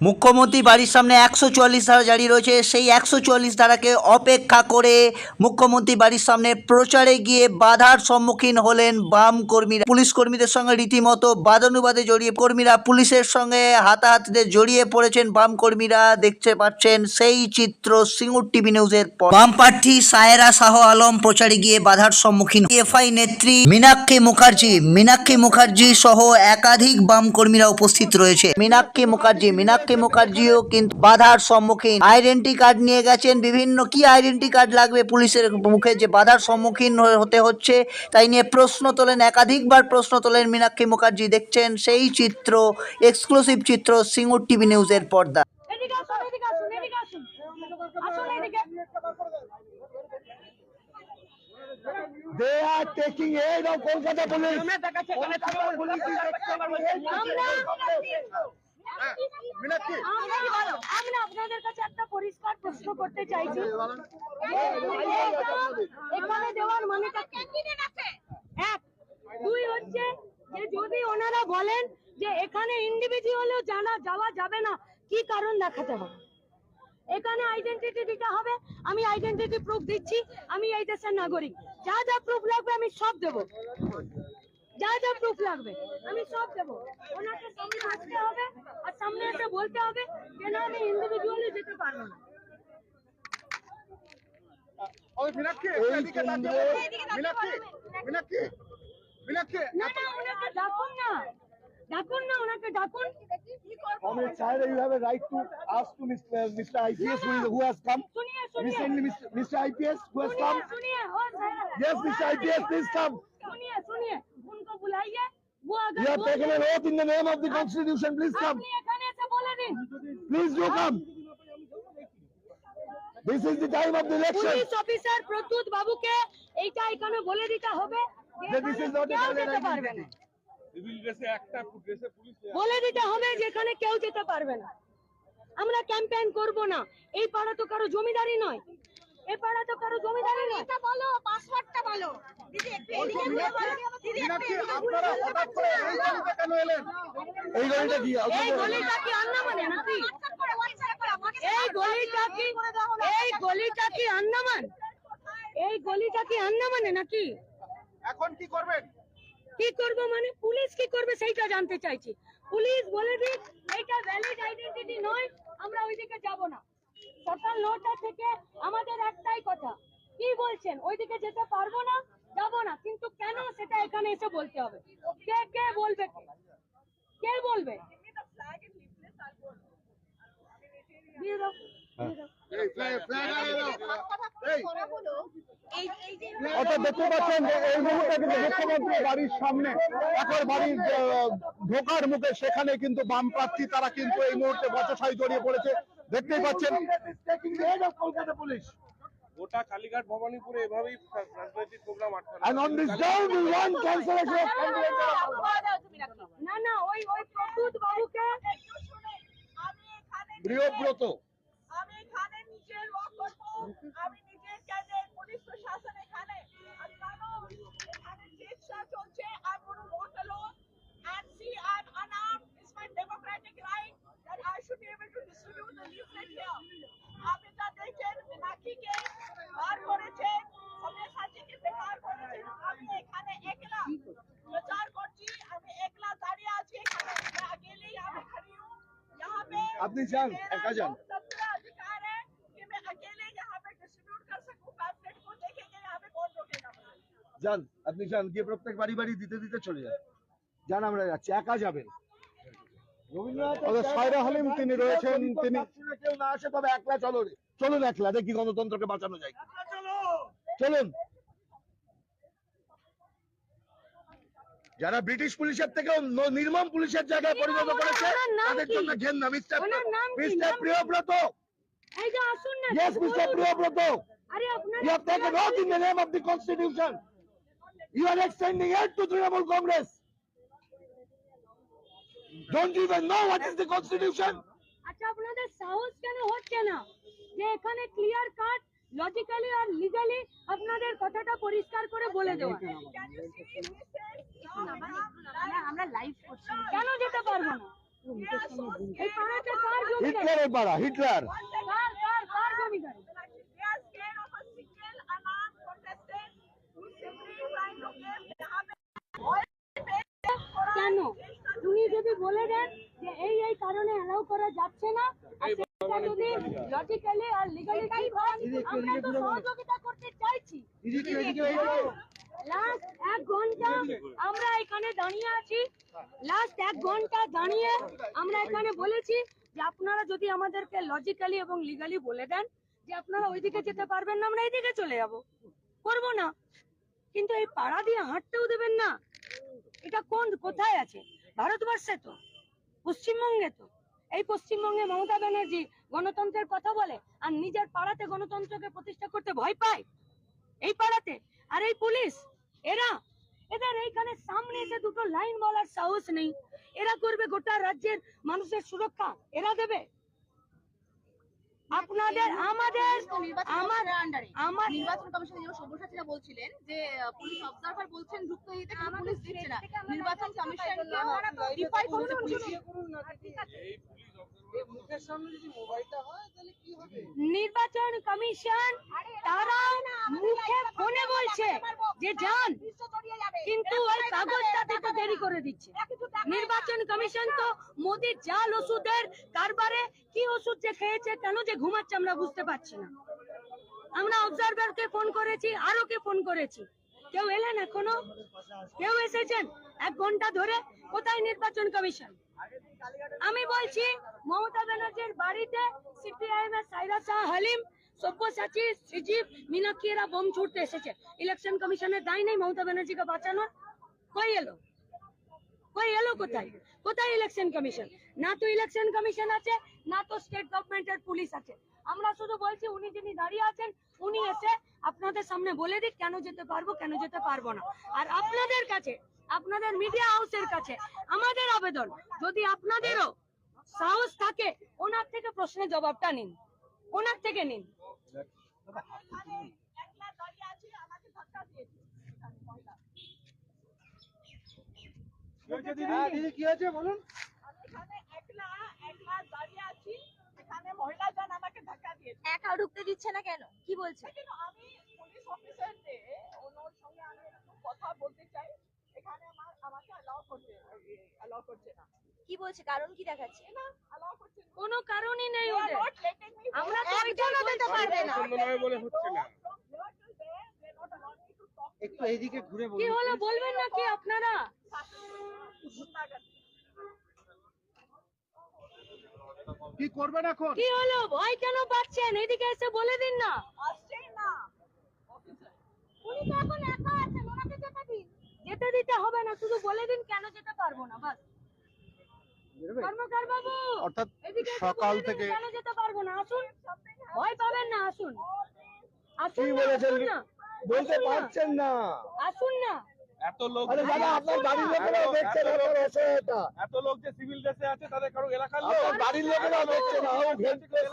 মুখ্যমন্ত্রী বাড়ির সামনে 144 ধারা জারি রয়েছে। সেই 144 ধারাকে অপেক্ষা করে মুখ্যমন্ত্রী বাড়ির সামনে প্রচারে গিয়ে বাধার সম্মুখীন হলেন বাম কর্মীরা। পুলিশ কর্মীদের সঙ্গে রীতিমতো বাদানুবাদে জড়িয়ে কর্মীরা পুলিশের সঙ্গে হাতাহাতিতে জড়িয়ে পড়েছেন বাম কর্মীরা। দেখতে পাচ্ছেন সেই চিত্র সিঙ্গুর টিভি নিউজের পর। বাম প্রার্থী সায়েরা শাহ আলম প্রচারে গিয়ে বাধার সম্মুখীন। এফআই নেত্রী মীনাক্ষী মুখার্জি সহ একাধিক বাম কর্মীরা উপস্থিত রয়েছে। মীনাক্ষী মুখার্জিও কিন্তু বাধার সম্মুখীন। আইডেন্টি কার্ড নিয়ে গেছেন, বিভিন্ন কি আইডেন্টি কার্ড লাগবে, পুলিশের মুখে যে বাধার সম্মুখীন হতে হচ্ছে তাই নিয়ে প্রশ্ন তোলেন, একাধিকবার প্রশ্ন তোলেন মীনাক্ষী মুখার্জি। দেখছেন সেই চিত্র, এক্সক্লুসিভ চিত্র সিঙ্গুর টিভি নিউজের পর্দা। They are taking aid of Kolkata police. আমি আপনাদের কাছে একটা পরিষ্কার প্রশ্ন করতে চাইছি, এখানে দেওয়ার মানেটা কি? এক, দুই হচ্ছে যে যদি ওনারা বলেন যে এখানে ইন্ডিভিজুয়ালও যাওয়া যাবে না, কি কারণ দেখাতে হবে? এখানে আইডেন্টিটি দিতে হবে। আমি আইডেন্টিটি প্রুফ দিচ্ছি, আমি এই দেশের নাগরিক। যা যা প্রুফ লাগবে আমি সব দেব, যা যা প্রুফ লাগবে আমি সব দেব। ওনাকে সামনে আসতে হবে আর সামনে এসে বলতে হবে যে না, আমি ইন্ডিভিজুয়ালি যেতে পারবো না। না না, ওনাকে ডাকুন না, ওনাকে ডাকুন। Comrade Saira, you have a right to ask to Mr. IPS who has come. Recently, Mr. IPS who has come. Yes, Mr. IPS, please come. सुनिए, उनको बुलाइए। वो अगर You have taken an oath in the name of the Constitution. Please come. আপনি এখানে এসে বলে দিন। Please do come. This is the time of the election. Police officer Pradyut বাবুকে এইটা এখানে বলে দিতে হবে যে This is not a কেউ valid যেতে পারবে না। বলে দিতে হবে যেখানে কেউ যেতে পারবে না। আমরা ক্যাম্পেইন করব না। এই পাড়া তো কারো জমিদারি নয়, এই পাড়া তো কারো জমিদারি নয়। এটা বলো, পাসওয়ার্ডটা বলো দিদি। একটু এদিকে বলো দিদি। আপনারা হঠাৎ করে এই গলিতে কেন এলেন? এই গলিটা কি? এই গলিটা কি আন্দামানে নাকি? এই গলিটা কি আন্দামান? এই গলিটা কি আন্দামানে নাকি? এখন কি করবেন? কি করব মানে পুলিশ কি করবে সেইটা জানতে চাইছি। পুলিশ বলে দিক এটা ভ্যালিড আইডেন্টিটি নয়, আমরা ওইদিকে যাব না। সকাল 9টা থেকে আমাদের একটাই কথা, কি বলছেন ওইদিকে যেতে পারবো না, যাব না, কিন্তু কেন সেটা এখানে এসে বলতে হবে। কে বলবে? কে বলবে? দিয়ে দাও, দিয়ে দাও। অর্থাৎ দেখতে পাচ্ছেন যে এই মুহূর্তে কিন্তু মুখ্যমন্ত্রী বাড়ির সামনে একবার বাড়ির ঢোকার মুখে সেখানে কিন্তু বাম প্রার্থী তারা কিন্তু এই মুহূর্তে বচসায় জড়িয়ে পড়েছে। দেখতেই পাচ্ছেন কলকাতা পুলিশ। গোটা কালীঘাট ভবানীপুরে এভাবেই রাজনৈতিক প্রোগ্রাম আটকানো। And on this ground we want cancellation of না ওই প্রদ্যুৎ বাবুকে প্রিয়ব্রত। আমি এখানে নিজের ওয়াক করবো, আমি নিজের ক্যাডেট পুলিশ প্রশাসন এখানে এখানে চেষ্টা চলছে। I'm going to walk alone and see I'm unarmed. It's my democratic right that I should be able to distribute the leaflet here. আপনি তা দেখেন, মীনাক্ষীকে বার করেছে, সব্যসাচীকে বেকার করেছে। আমি এখানে একলা প্রচার করছি, আমি একলা দাঁড়িয়ে আছি এখানে। अकेले यहाँ पे खड़ी हूँ, यहाँ पे আপনি যান, একা যান। सबका अधिकार है कि मैं अकेले यहाँ पे डिस्ट्रीब्यूट कर सकूं पैम्फलेट को। देखेंगे यहाँ पे कौन रोकेगा मुझे। যান, আপনি যান, গিয়ে প্রত্যেক বাড়ি বাড়ি দিতে চলে যান। যান, আমরা যাচ্ছি, একা যাবেন। সায়রা হালিম তিনি রয়েছেন, তিনি কেউ না আসে তবে একলা চলুন একলা, দেখি গণতন্ত্রকে বাঁচানো যায়। চলুন। যারা ব্রিটিশ পুলিশের থেকেও নির্মম পুলিশের জায়গায় পরিণত করেছে তাদের জন্য ঘেন্না। মিস্টার প্রিয়ব্রত। এই যে আসুন না। Yes, Mr. প্রিয়ব্রত। আরে আপনারা You have taken oath in the name of the Constitution. You are extending aid to Trinamool Congress. Don't you even know what is the Constitution? আচ্ছা, আপনাদের সাহস কেন হচ্ছে না যে এখানে ক্লিয়ার কাট লজিক্যালি আর লিগ্যালি আপনাদের কথাটা পরিষ্কার করে বলে দেওয়া? আমরা লাইভ করছি, কেন যেতে পারবো না? এই পাড়াতে কার জমি গাড়ি? হিটলারের পাড়া, হিটলার। কার জমি গাড়ি? They are scared of a single unarmed contestant who is simply trying to give কেন উনি যদি বলে দেন যে এই কারণে অ্যালাউ করা যাচ্ছে না, আর সেটা যদি লজিক্যালি আর লিগালি ঠিক হয়, আমরা তো সহযোগিতা করতে চাইছি। লাস্ট 1 ঘন্টা আমরা এখানে দাঁড়িয়ে আছি, লাস্ট 1 ঘন্টা দাঁড়িয়ে আমরা এখানে বলেছি যে আপনারা যদি আমাদেরকে লজিক্যালি এবং লিগালি বলে দেন যে আপনারা ওইদিকে যেতে পারবেন না, আমরা এইদিকে চলে যাব, করবো না। কিন্তু এই পাড়া দিয়ে হাঁটতেও দেবেন না। এটা কোথায় আছে? ভারতবর্ষে তো, পশ্চিমবঙ্গে তো। এই পশ্চিমবঙ্গে মমতা ব্যানার্জি গণতন্ত্রের কথা বলে আর নিজের পাড়াতে গণতন্ত্রকে প্রতিষ্ঠা করতে ভয় পায়, এই পাড়াতে। আর এই পুলিশ এদের এইখানে সামনে এসে দুটো লাইন বলার সাহস নেই। এরা করবে গোটা রাজ্যের মানুষের সুরক্ষা, এরা দেবে আপনাদের আমাদের আমার নির্বাচন কমিশনের সব্যসাচীরা বলছিলেন যে পুলিশ অবজারভার বলছেন যুক্ত হইতে কিন্তু পুলিশ দিচ্ছে না। নির্বাচন কমিশন ডিফাই করছে পুলিশ। নির্বাচন কমিশন তারা মুখে ফোনে বলছে যে যান, কিন্তু ওই কাগজটাতে তো দেরি করে দিচ্ছে। নির্বাচন কমিশন তো মোদির জাল ওষুধের কারবারে কি ওষুধ যে খেয়েছে, কেন যে ঘুমাচ্ছে আমরা বুঝতে পারছি না। আমরা অবজারভারকে ফোন করেছি, আরো কে ফোন করেছি, কেউ এলেন এখনো? কেউ এসেছেন 1 ঘন্টা ধরে? কোথায় নির্বাচন কমিশন? আমি বলছি মমতা ব্যানার্জির বাড়িতে সিপিআইএম এর সাইরা শাহ হালিম, সব্যসাচী, সজীব, মীনাক্ষী এরা বোম ছুটতে এসেছে। ইলেকশন কমিশনের দায় নেই মমতা ব্যানার্জিকে বাঁচানোর? কই এলো কোথায়? কোথায় ইলেকশন কমিশন? না তো ইলেকশন কমিশন আছে, না তো স্টেট গভর্নমেন্টের পুলিশ আছে। আমরা শুধু বলছি উনি যিনি দাঁড়িয়ে আছেন উনি এসে আপনাদের সামনে বলে দিক কেন যেতে পারবো, কেন যেতে পারবো না। আর আপনাদের কাছে, আপনাদের মিডিয়া হাউসের কাছে আমাদের আবেদন, যদি আপনাদেরও সাহস থাকে ওনার থেকে প্রশ্নের জবাবটা নিন, ওনার থেকে নিন। একলা দাঁড়িয়ে আছে, আমাকে ধাক্কা দিয়েছে এখানে মহিলা। দিদি কি হয়েছে বলুন? আমি এখানে একলা দাঁড়িয়ে আছি, এখানে মহিলাজন আমাকে ধাক্কা দিয়েছে। একা ঢুকতে দিচ্ছে না কেন? কি বলছে? কিন্তু আমি পুলিশ অফিসার যে ওনার সঙ্গে আমি একটু কথা বলতে চাই, এখানে আমাকে অ্যালাউ করছে না। কি বলছে? কারণ কি দেখাচ্ছে? না অ্যালাউ করছে না। কোনো কারণই নেই ওদের। Not letting me আমরা তো একজনও দিতে পারবে না। পছন্দ নয় বলে হচ্ছে না। from here till there, they're not allowing me to talk to একটু এইদিকে ঘুরে কি হলো বলবেন না কি আপনারা? কি করবেন এখন? কি হলো, ভয় কেন পাচ্ছেন? এদিকে এসে বলে দিন না। আসছেই না অফিসার। উনি তো এখন একা আছেন, ওনাকে যেতে দিন। যেতে দিতে হবে না, শুধু বলে দিন কেন যেতে পারবো না, বাস। কর্মকার বাবু, অর্থাৎ এদিকে এসে সকাল বলে দিন থেকে কেন যেতে পারবো না। আসুন, ভয় পাবেন না, আসুন। আসুন কি না, বলেছেন? আসুন না, বলতে আসুন না, পারছেন না। আসুন না। এত লোক আরে দাদা, আপনার বাড়ির লোকেরাও দেখছেন আপনার অসহায়তা। এত লোক যে সিভিল ড্রেসে আছে তাদের কারো এলাকার লোক আপনার বাড়ির লোকেরাও দেখছে না। ও ঘেন্টি করে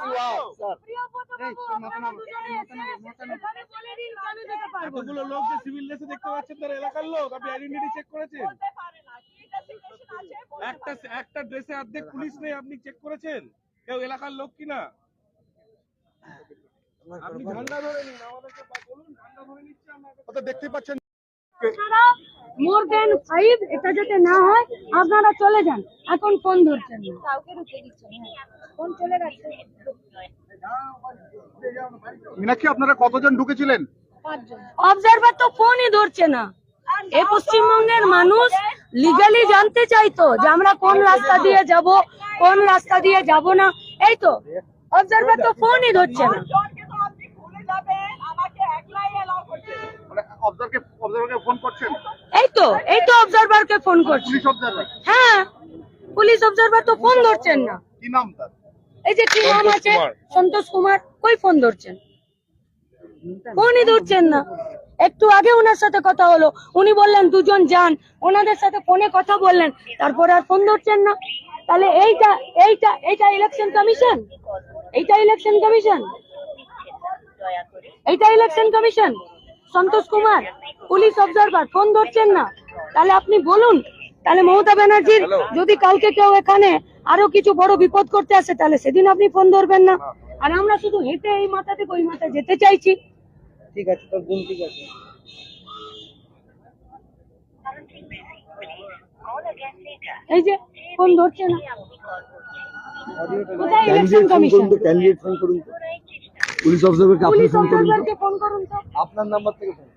স্যার। প্রিয়ব্রত বাবু, আপনারা দুজনে এসে এখানে বলে দিন কেন যেতে পারবো না। এতগুলো লোক যে সিভিল ড্রেসে দেখতে পাচ্ছেন তারা এলাকার লোক। আপনি আইডেন্টিটি চেক করেছেন? বলতে পারে না কি ডেসিগনেশন আছে বলতে পারে না। একটা ড্রেসে অর্ধেক পুলিশ নেই, আপনি চেক করেছেন কেউ এলাকার লোক কিনা? আপনি ঝান্ডা ধরে নিন, আমাদেরকে বলুন ঝান্ডা ধরে নিচ্ছে আমরা। তো দেখতেই পাচ্ছেন আপনারা মোর দেন 5 এটা যাতে না হয়, আপনারা চলে যান। এখন ফোন ধরছেন না, কাউকে ঢুকতে দিচ্ছে না। ফোন চলে গেছে। মীনাক্ষী, আপনারা কতজন ঢুকেছিলেন? অবজারভার তো ফোনই ধরছে না। এই পশ্চিমবঙ্গের মানুষ লিগালি জানতে চাইতো যে আমরা কোন রাস্তা দিয়ে যাব, কোন রাস্তা দিয়ে যাব না। এই তো অবজারভার তো ফোনই ধরছে না। জনকে তো আপনি ভুলে যাবেন, আমাকে একলাই অ্যালাউ করছে। মানে অবজারভারকে ফোন করছেন? এই তো অবজারভারকে ফোন করছে। Police observer? হ্যাঁ, পুলিশ অবজারভার তো ফোন ধরছেন না। কি নাম তার? এই যে কি নাম আছে, সন্তোষ কুমার, কই ফোন ধরছেন? ফোনই ধরছেন না। একটু আগে ওনার সাথে কথা হলো, উনি বললেন দুজন যান, ওনাদের সাথে ফোনে কথা বললেন, তারপর আর ফোন ধরছেন না। তাহলে এইটা ইলেকশন কমিশন? এইটা ইলেকশন কমিশন? এইটা election commission? Santosh Kumar, police observer, phone ধরছেন না। তাহলে আপনি বলুন, তাহলে মমতা ব্যানার্জির যদি কালকে কেউ এখানে আরো কিছু বড় বিপদ করতে আসে, তাহলে সেদিন আপনি ফোন ধরবেন না। আর আমরা শুধু হেঁটে এই মাথা থেকে ওই মাথায় যেতে চাইছি। ঠিক আছে, তোর বোন ঠিক আছে। এই যে ফোন ধরছে না, কোথায় ইলেকশন কমিশন? ক্যান্ডিডেট ফোন করুন তো, পুলিশ অফিসারকে আপনি পুলিশ ফোন করুন তো, অফিসারকে ফোন করুন তো। আপনার নাম্বার থেকে ফোন